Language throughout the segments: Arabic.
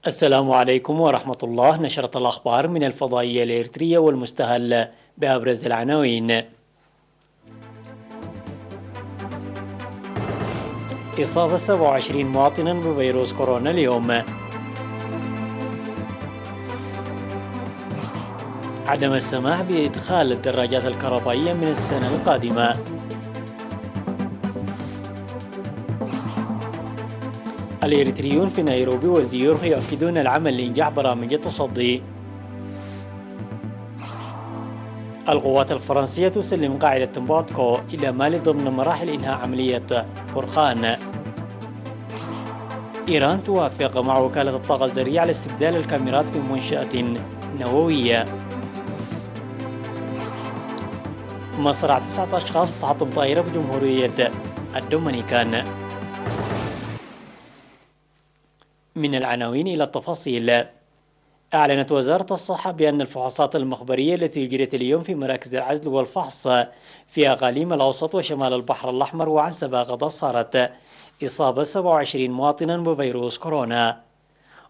السلام عليكم ورحمة الله. نشرة الأخبار من الفضائية الإريترية والمستهل بأبرز العناوين. إصابة 27 مواطنا بفيروس كورونا اليوم. عدم السماح بإدخال الدراجات الكهربائية من السنة القادمة. الإريتريون في نيروبي وزيورخ يؤكدون العمل لإنجاح برامج التصدي. القوات الفرنسية تسلم قاعدة تمبوتكو إلى مالي ضمن مراحل إنهاء عملية برخان. إيران توافق مع وكالة الطاقة الذرية على استبدال الكاميرات في منشأة نووية. مصرع 9 أشخاص في تحطم طائرة بجمهورية الدومينيكان. من العناوين إلى التفاصيل. أعلنت وزارة الصحة بأن الفحوصات المخبرية التي أجريت اليوم في مراكز العزل والفحص في أقاليم الأوسط وشمال البحر الأحمر وعنسبة قد أظهرت إصابة 27 مواطنا بفيروس كورونا،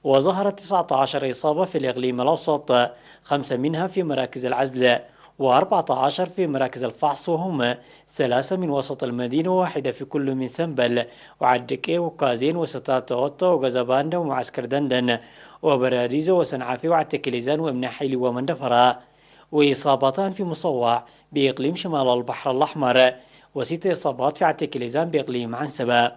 وظهرت 19 إصابة في الإقليم الأوسط، 5 منها في مراكز العزل و14 في مراكز الفحص، وهم 3 من وسط المدينة وواحدة في كل من سنبل وعدكي وكازين وستات أوتو وغزاباندا ومعسكر دندن وبراديزو وسنعافي وعتكليزان ومنحيلي ومندفرة، وإصابتان في مصوع بإقليم شمال البحر الأحمر، و6 إصابات في عتكليزان بإقليم عنسبة.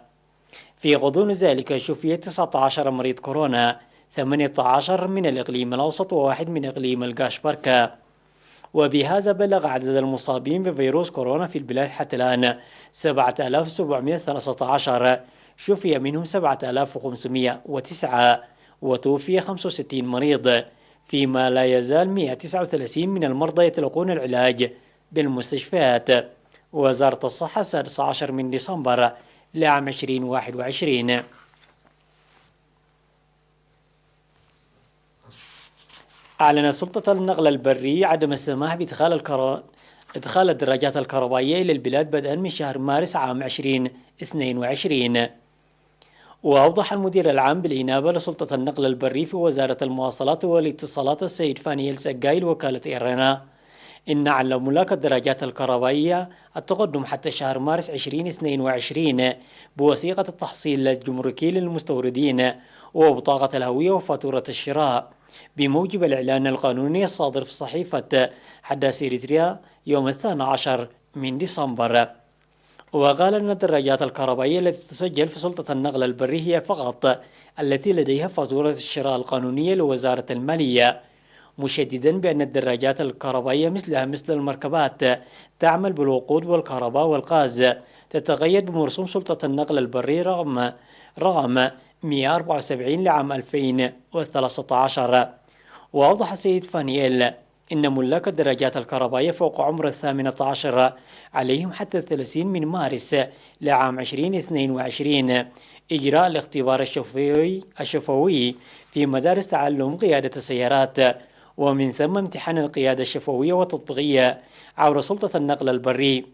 في غضون ذلك شفي 19 مريض كورونا، 18 من الإقليم الأوسط وواحد من إقليم القاشبركة. وبهذا بلغ عدد المصابين بفيروس كورونا في البلاد حتى الآن 7713، شفي منهم 7509، وتوفي 65 مريض، فيما لا يزال 139 من المرضى يتلقون العلاج بالمستشفيات. وزارة الصحة 16 من ديسمبر لعام 2021. أعلنت سلطة النقل البري عدم السماح بإدخال الدراجات الكهربائية إلى البلاد بدءا من شهر مارس عام 2022. وأوضح المدير العام بالإنابة لسلطة النقل البري في وزارة المواصلات والاتصالات السيد فانييل سجاي لوكالة إيرنا إن على ملاك الدراجات الكهربائية التقدم حتى شهر مارس 2022 بوثيقة التحصيل الجمركي للمستوردين وبطاقة الهوية وفاتورة الشراء بموجب الإعلان القانوني الصادر في صحيفة حداث إريتريا يوم 12 من ديسمبر. وقال أن الدراجات الكهربائية التي تسجل في سلطة النقل البري هي فقط التي لديها فاتورة الشراء القانونية لوزارة المالية، مشددا بأن الدراجات الكهربائية مثلها مثل المركبات تعمل بالوقود والكهرباء والغاز، تتقيد بمرسوم سلطة النقل البري رقم 174 لعام 2013. وأوضح السيد فانييل إن ملاك الدراجات الكهربائية فوق عمر 18 عليهم حتى 30 من مارس لعام 2022 إجراء الاختبار الشفوي في مدارس تعلم قيادة السيارات، ومن ثم امتحان القيادة الشفوية والتطبيقية عبر سلطة النقل البري،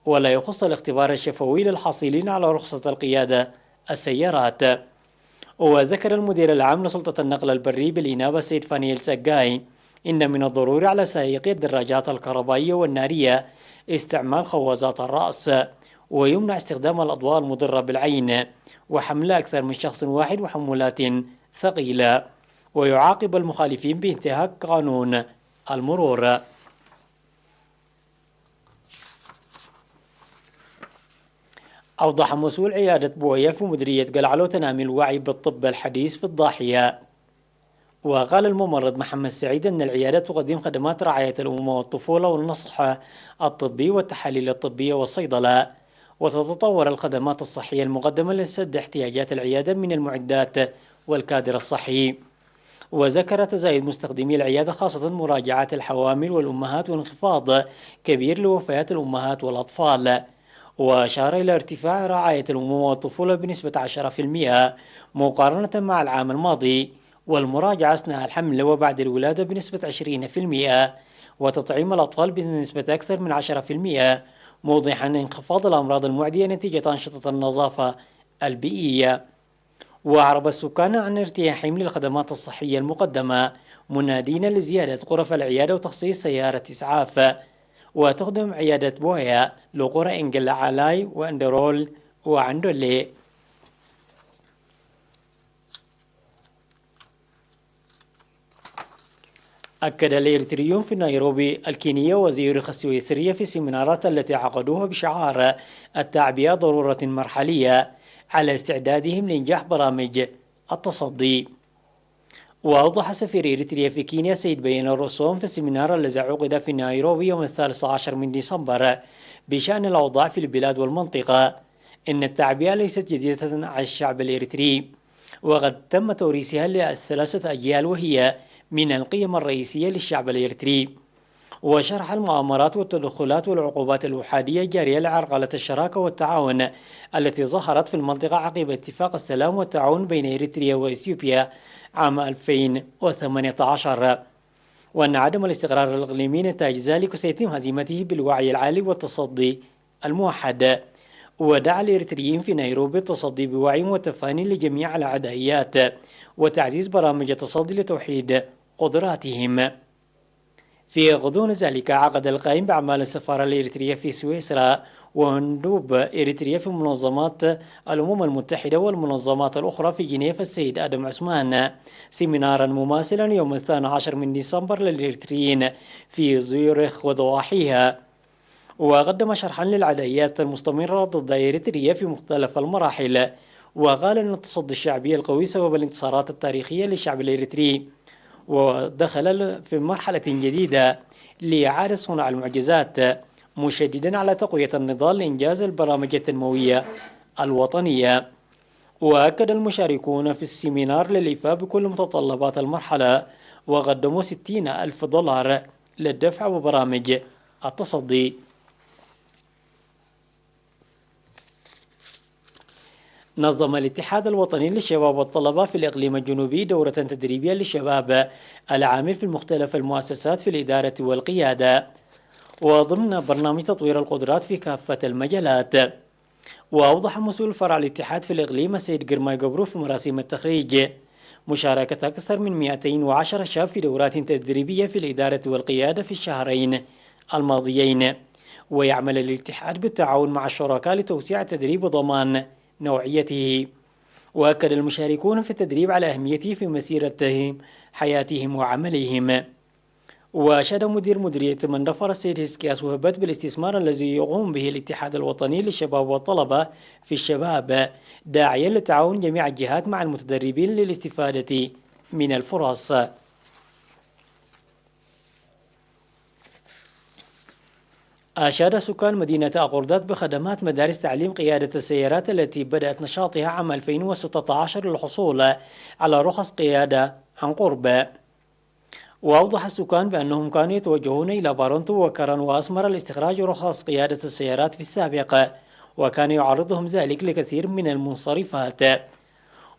ولا يخص الاختبار الشفوي للحاصلين على رخصة القيادة السيارات. وذكر المدير العام لسلطة النقل البري بالإنابة سيد فانييل سجاي إن من الضروري على سائقي الدراجات الكهربائية والنارية استعمال خوازات الرأس، ويمنع استخدام الأضواء المضرة بالعين وحمل أكثر من شخص واحد وحمولات ثقيلة، ويعاقب المخالفين بانتهاك قانون المرور. أوضح مسؤول عيادة بوية في مديرية قلعلو تنامي الوعي بالطب الحديث في الضاحية. وقال الممرض محمد سعيد أن العيادة تقدم خدمات رعاية الأم والطفولة والنصح الطبي والتحاليل الطبية والصيدلة، وتتطور الخدمات الصحية المقدمة لسد احتياجات العيادة من المعدات والكادر الصحي. وذكر تزايد مستخدمي العيادة خاصة مراجعات الحوامل والأمهات وانخفاض كبير لوفيات الأمهات والأطفال، وأشار إلى ارتفاع رعاية الأم والطفولة بنسبة 10% مقارنة مع العام الماضي، والمراجعة أثناء الحمل وبعد الولادة بنسبة 20%، وتطعيم الأطفال بنسبة أكثر من 10%، موضحا انخفاض الأمراض المعدية نتيجة أنشطة النظافة البيئية. وأعرب السكان عن ارتياحهم للخدمات الصحية المقدمة، منادين لزيادة غرف العيادة وتخصيص سيارة إسعاف وتخدم عيادة بويا لقرى إنجل علاي وأندرول وعندولي. أكد الإريتريون في نيروبي الكينية وزيورخ السويسرية في السيمينارات التي عقدوها بشعار التعبئة ضرورة مرحلية على استعدادهم لإنجاح برامج التصدي. وأوضح سفير إريتريا في كينيا سيد بيان الرسوم في السيمينار الذي عقد في نيروبي يوم 13 من ديسمبر بشأن الأوضاع في البلاد والمنطقة إن التعبئة ليست جديدة على الشعب الإريتري، وقد تم توريثها لثلاثة أجيال، وهي من القيم الرئيسية للشعب الإريتري. وشرح المؤامرات والتدخلات والعقوبات الأحادية الجارية لعرقلة الشراكة والتعاون التي ظهرت في المنطقة عقب اتفاق السلام والتعاون بين إريتريا وإثيوبيا عام 2018، وأن عدم الاستقرار الإقليمي نتاج ذلك سيتم هزيمته بالوعي العالي والتصدي الموحد. ودعا الإريتريين في نيروبي التصدي بوعي وتفاني لجميع العدائيات وتعزيز برامج التصدي لتوحيد قدراتهم. في غضون ذلك عقد القائم بأعمال السفارة الإريترية في سويسرا ومندوب إريتريا في منظمات الأمم المتحدة والمنظمات الأخرى في جنيف السيد آدم عثمان سيمينارا مماثلا يوم 12 من ديسمبر للإريتريين في زيورخ وضواحيها، وقدم شرحا للعدائيات المستمرة ضد إريتريا في مختلف المراحل. وقال أن التصدي الشعبي القوي سبب الانتصارات التاريخية للشعب الإريتري، ودخل في مرحلة جديدة لإعادة صنع المعجزات، مشددا على تقوية النضال لإنجاز البرامج التنموية الوطنية. وأكد المشاركون في السيمينار للإيفاء بكل متطلبات المرحلة، وقدموا 60,000 دولار للدفع وبرامج التصدي. نظم الاتحاد الوطني للشباب والطلبة في الإقليم الجنوبي دورة تدريبية للشباب العامل في مختلف المؤسسات في الإدارة والقيادة، وضمن برنامج تطوير القدرات في كافة المجالات. وأوضح مسؤول فرع الاتحاد في الإقليم السيد قرماي قبرو في مراسم التخريج مشاركة أكثر من 210 شاب في دورات تدريبية في الإدارة والقيادة في الشهرين الماضيين. ويعمل الاتحاد بالتعاون مع الشركاء لتوسيع التدريب وضمان نوعيته. وأكد المشاركون في التدريب على أهميته في مسيرة حياتهم وعملهم. وأشاد مديرية مندفر السيد هسكياس وهبت بالاستثمار الذي يقوم به الاتحاد الوطني للشباب والطلبة في الشباب، داعيا لتعاون جميع الجهات مع المتدربين للاستفادة من الفرص. أشاد سكان مدينة أقردات بخدمات مدارس تعليم قيادة السيارات التي بدأت نشاطها عام 2016 للحصول على رخص قيادة عن قرب. وأوضح السكان بأنهم كانوا يتوجهون إلى بارونتو وكرن وأسمر لاستخراج رخص قيادة السيارات في السابق، وكان يعرضهم ذلك لكثير من المنصرفات.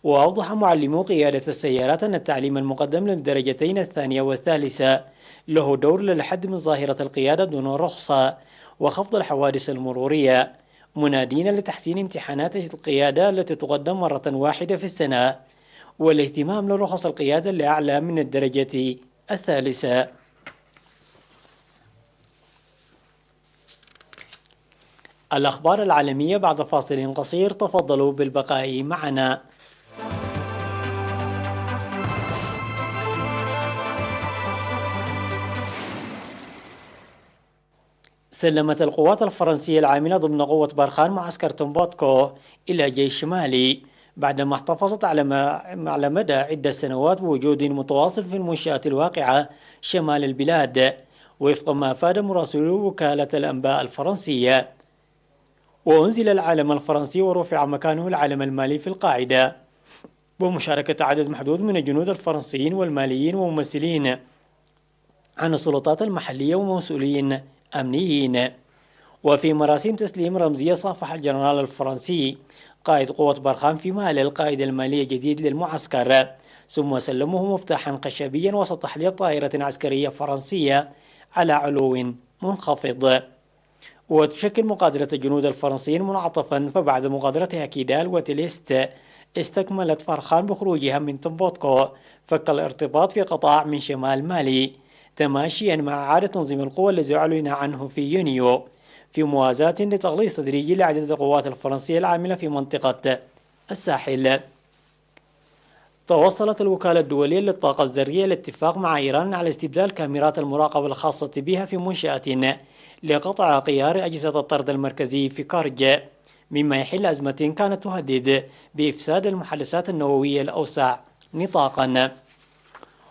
وأوضح معلمو قيادة السيارات أن التعليم المقدم للدرجتين الثانية والثالثة له دور للحد من ظاهرة القيادة دون رخصة وخفض الحوادث المرورية، منادين لتحسين امتحانات القيادة التي تقدم مرة واحدة في السنة، والاهتمام لرخص القيادة الأعلى من الدرجة الثالثة. الأخبار العالمية بعد فاصل قصير، تفضلوا بالبقاء معنا. سلمت القوات الفرنسية العاملة ضمن قوة برخان معسكر تومبوتكو إلى جيش مالي بعدما احتفظت على مدى عدة سنوات بوجود متواصل في المنشآت الواقعة شمال البلاد، وفق ما أفاد مراسلو وكالة الأنباء الفرنسية. وأنزل العلم الفرنسي ورفع مكانه العلم المالي في القاعدة، ومشاركة عدد محدود من الجنود الفرنسيين والماليين وممثلين عن السلطات المحلية ومسؤولين أمنيين. وفي مراسم تسليم رمزية صافح الجنرال الفرنسي قائد قوة برخان في مالي القائد المالي الجديد للمعسكر، ثم سلمه مفتاحا خشبيا وسط تحلية طائرة عسكرية فرنسية على علو منخفض. وتشكل مغادرة الجنود الفرنسيين منعطفا، فبعد مغادرتها كيدال وتليست استكملت فرخان بخروجها من تمبوتكو فك الارتباط في قطاع من شمال مالي تماشيا مع إعادة تنظيم القوى الذي أعلن عنه في يونيو في موازاة لتقليص تدريجي لعدد القوات الفرنسية العاملة في منطقة الساحل. توصلت الوكالة الدولية للطاقة الذرية لاتفاق مع إيران على استبدال كاميرات المراقبة الخاصة بها في منشأة لقطع قيار أجهزة الطرد المركزي في كارج، مما يحل أزمة كانت تهدد بإفساد المحادثات النووية الأوسع نطاقا.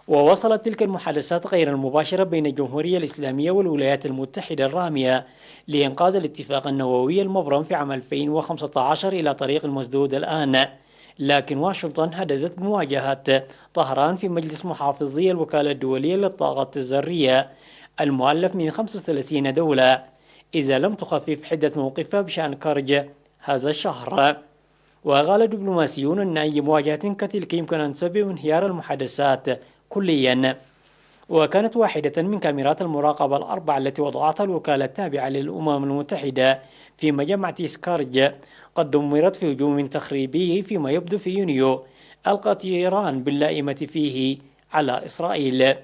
ووصلت تلك المحادثات غير المباشرة بين الجمهورية الإسلامية والولايات المتحدة الرامية لإنقاذ الاتفاق النووي المبرم في عام 2015 إلى طريق مسدود الآن، لكن واشنطن هددت بمواجهة طهران في مجلس محافظي الوكالة الدولية للطاقة الذرية المؤلف من 35 دولة إذا لم تخفف حدة موقفها بشأن كارج هذا الشهر. وقال دبلوماسيون أن أي مواجهة كتلك يمكن أن تسبب انهيار المحادثات كليا. وكانت واحدة من كاميرات المراقبة الأربع التي وضعتها الوكالة التابعة للأمم المتحدة في مجمع تيسكارج قد دمرت في هجوم تخريبي فيما يبدو في يونيو ألقت إيران باللائمة فيه على إسرائيل.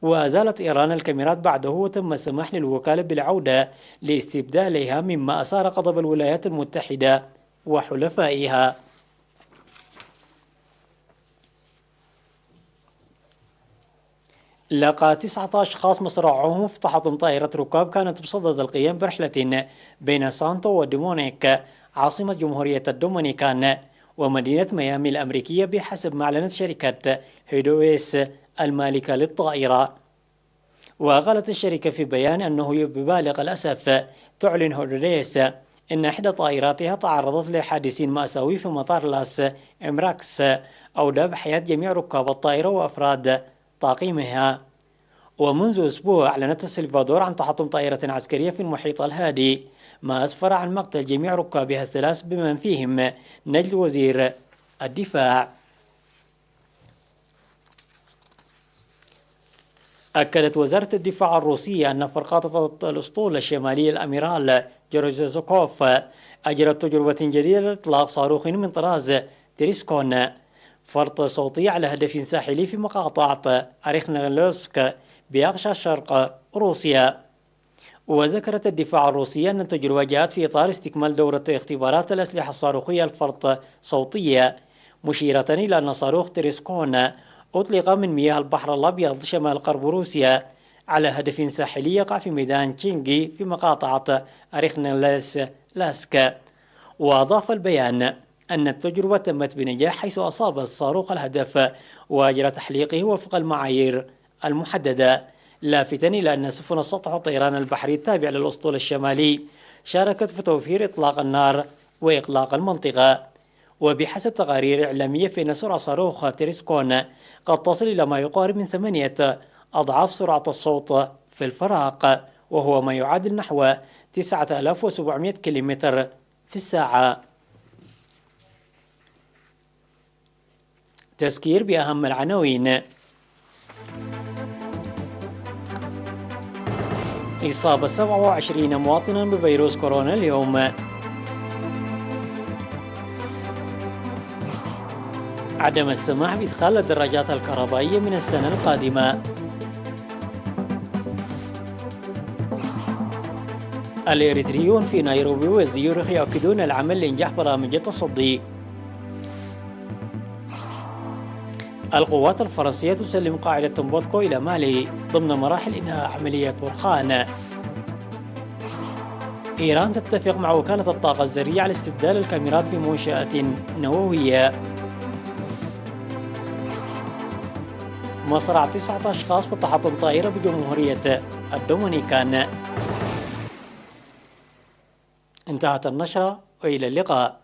وأزالت إيران الكاميرات بعده وتم السماح للوكالة بالعودة لاستبدالها، مما أثار غضب الولايات المتحدة وحلفائها. لقى 9 أشخاص مصرعهم افتتحت طائرة ركاب كانت بصدد القيام برحلة بين سانتو ودومونيك عاصمة جمهورية الدومينيكان ومدينة ميامي الأمريكية بحسب ما أعلنت شركة هيدويس المالكة للطائرة. وقالت الشركة في بيان أنه ببالغ الأسف تعلن هيدويس إن إحدى طائراتها تعرضت لحادث مأساوي في مطار لاس إمراكس أودى بحياة جميع ركاب الطائرة وأفراد طاقمها. ومنذ أسبوع أعلنت السلفادور عن تحطم طائرة عسكرية في المحيط الهادي، ما أسفر عن مقتل جميع ركابها الثلاث بمن فيهم نجل وزير الدفاع. أكدت وزارة الدفاع الروسية أن فرقاطة الأسطول الشمالي الأميرال جورجيزوكوف أجرت تجربة جديدة لإطلاق صاروخ من طراز تريسكون فرط صوتي على هدف ساحلي في مقاطعة أريخنغلوسك بأقصى شرق روسيا. وذكرت الدفاع الروسي أن التجربة جاءت في إطار استكمال دورة اختبارات الأسلحة الصاروخية الفرط صوتية، مشيرة إلى أن صاروخ تريسكون أطلق من مياه البحر الأبيض شمال غرب روسيا على هدف ساحلي يقع في ميدان تشينغي في مقاطعة أريخنغلاسك. وأضاف البيان أن التجربة تمت بنجاح حيث أصاب الصاروخ الهدف وأجرى تحليقه وفق المعايير المحددة، لافتا إلى أن سفن سطح الطيران البحري التابع للأسطول الشمالي شاركت في توفير إطلاق النار وإغلاق المنطقة. وبحسب تقارير إعلامية فإن سرعة صاروخ تريسكون قد تصل إلى ما يقارب من 8 أضعاف سرعة الصوت في الفراق، وهو ما يعادل نحو 9700 كيلومتر في الساعة. تذكير بأهم العناوين. إصابة 27 مواطنا بفيروس كورونا اليوم. عدم السماح بإدخال الدراجات الكهربائية من السنة القادمة. الإريتريون في نيروبي وزيورخ يؤكدون العمل لإنجاح برامج التصدي. القوات الفرنسية تسلم قاعدة تمبوتكو إلى مالي ضمن مراحل إنهاء عملية برخان. إيران تتفق مع وكالة الطاقة الذرية على استبدال الكاميرات في منشآت نووية. مصرع 9 أشخاص في تحطم طائرة بجمهورية الدومينيكان. انتهت النشرة وإلى اللقاء.